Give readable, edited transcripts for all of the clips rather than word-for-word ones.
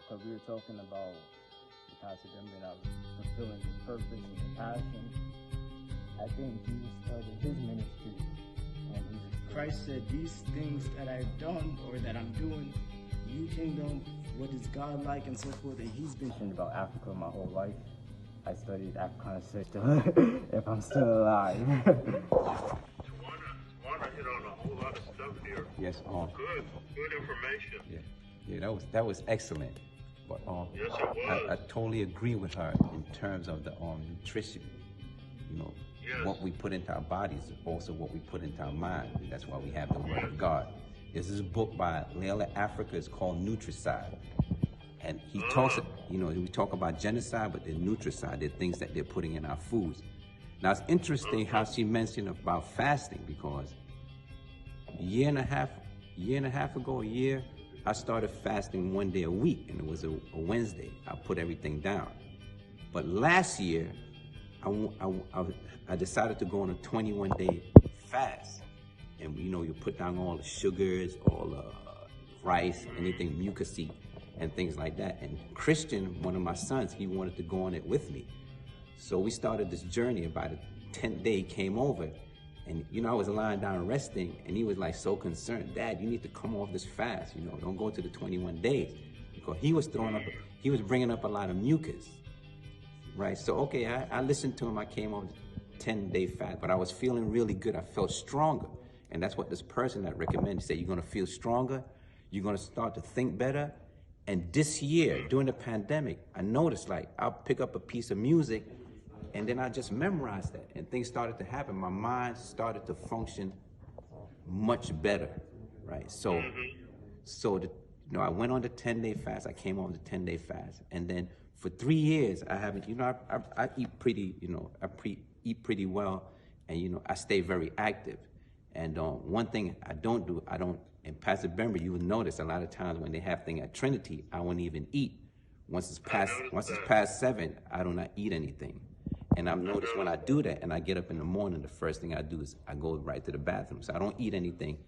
because we were talking about the concept of being out fulfilling the purpose and the passion. I think Jesus started his ministry, and Christ said, "These things that I've done or that I'm doing, you kingdom, what is God like, and so forth." And he's been thinking about Africa my whole life. I studied Africana history if I'm still alive. Tawana hit on a whole lot of stuff here. Yes, good information. Yeah, that was excellent. But yes, it was. I totally agree with her in terms of the nutrition. You know, yes. What we put into our bodies, also what we put into our mind. That's why we have the Word of God. There's this book by Layla Africa. It's called Nutricide. And he talks, you know, we talk about genocide, but the nutricide, they're things that they're putting in our foods. Now, it's interesting how she mentioned about fasting, because a year and a half ago, I started fasting 1 day a week, and it was a Wednesday. I put everything down. But last year, I decided to go on a 21-day fast. And, you know, you put down all the sugars, all the rice, anything mucousy, and things like that. And Christian, one of my sons, he wanted to go on it with me. So we started this journey. About the 10th day came over, and you know, I was lying down resting, and he was like so concerned, "Dad, you need to come off this fast, you know, don't go to the 21 days. Because he was bringing up a lot of mucus, right? So okay, I listened to him. I came off the 10-day fast, but I was feeling really good. I felt stronger. And that's what this person that recommended said, you're gonna feel stronger, you're gonna start to think better. And this year, during the pandemic, I noticed, like, I'll pick up a piece of music and then I just memorized that, and things started to happen. My mind started to function much better, right? So I went on the 10-day fast. I came on the 10-day fast, and then for 3 years, I haven't, you know, I eat pretty, you know, eat pretty well, and, you know, I stay very active. And one thing I don't do, and Pastor Bember, you will notice a lot of times when they have things at Trinity, I won't even eat. Once it's past 7, I do not eat anything. And I've noticed when I do that and I get up in the morning, the first thing I do is I go right to the bathroom. So I don't eat anything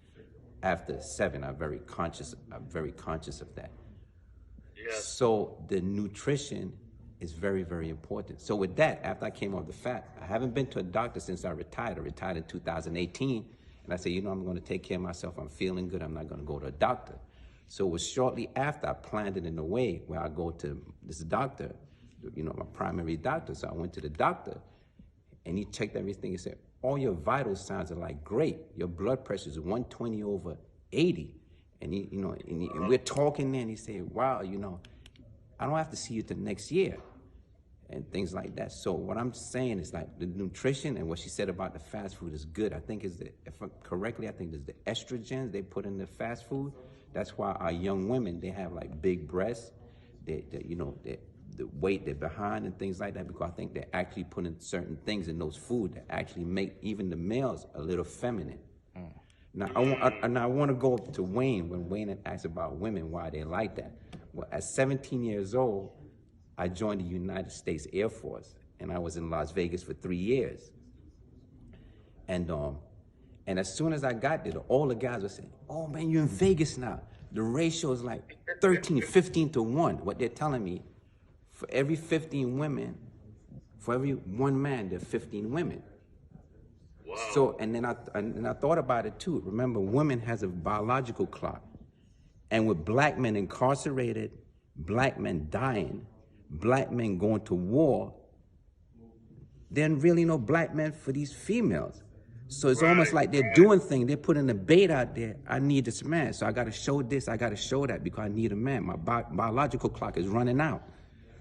after 7. I'm very conscious of that. Yes. So the nutrition is very, very important. So with that, after I came off the fat, I haven't been to a doctor since I retired. I retired in 2018. And I said, you know, I'm going to take care of myself. I'm feeling good. I'm not going to go to a doctor. So it was shortly after I planned it in a way where I go to this doctor, you know, my primary doctor. So I went to the doctor and he checked everything. He said, all your vital signs are like great. Your blood pressure is 120/80. And he, you know, and we're talking there, and he said, wow, you know, I don't have to see you till next year, and things like that. So what I'm saying is, like, the nutrition and what she said about the fast food is good. I think if I'm correctly, I think there's the estrogens they put in the fast food. That's why our young women, they have like big breasts, you know, the weight they're behind and things like that, because I think they're actually putting certain things in those food that actually make even the males a little feminine. Now I want to go to Wayne, when Wayne had asked about women, why they like that. Well, at 17 years old, I joined the United States Air Force, and I was in Las Vegas for 3 years. And as soon as I got there, all the guys were saying, oh man, you're in Vegas now. The ratio is like 15 to 1. What they're telling me, for every 15 women, for every 1 man, there are 15 women. Wow. So, and then I thought about it too. Remember, women has a biological clock. And with black men incarcerated, black men dying, black men going to war, there aren't really no black men for these females. So it's almost like they're doing things. They're putting a bait out there. I need this man. So I got to show this. I got to show that because I need a man. My biological clock is running out.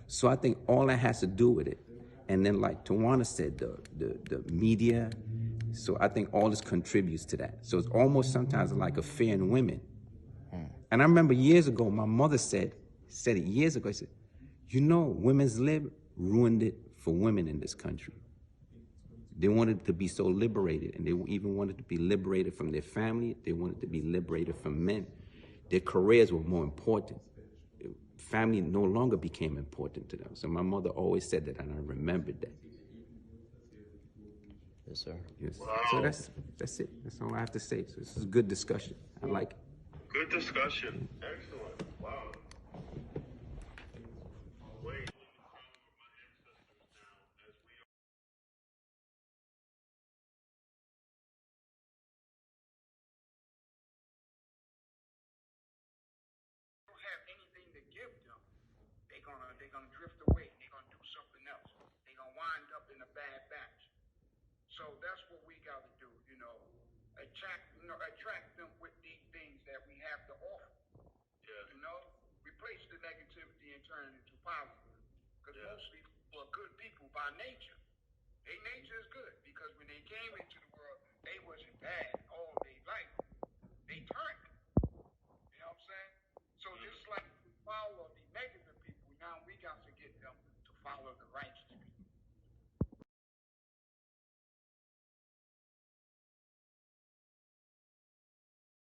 So I think all that has to do with it. And then, like Tawana said, the media. So I think all this contributes to that. So it's almost sometimes like a fear in women. And I remember years ago, my mother said it years ago. She said, you know, women's lib ruined it for women in this country. They wanted to be so liberated, and they even wanted to be liberated from their family. They wanted to be liberated from men. Their careers were more important. Family no longer became important to them. So my mother always said that, and I remembered that. Yes, sir. Yes. Wow. So that's it. That's all I have to say. So this is a good discussion. I like it. Good discussion. Excellent. Wow. they're going to drift away. They're going to do something else. They're going to wind up in a bad batch. So that's what we got to do, attract them with these things that we have to offer. Yeah. Replace the negativity and turn it into positive. Because most people are good people by nature. Their nature is good because when they came into the world, they wasn't bad.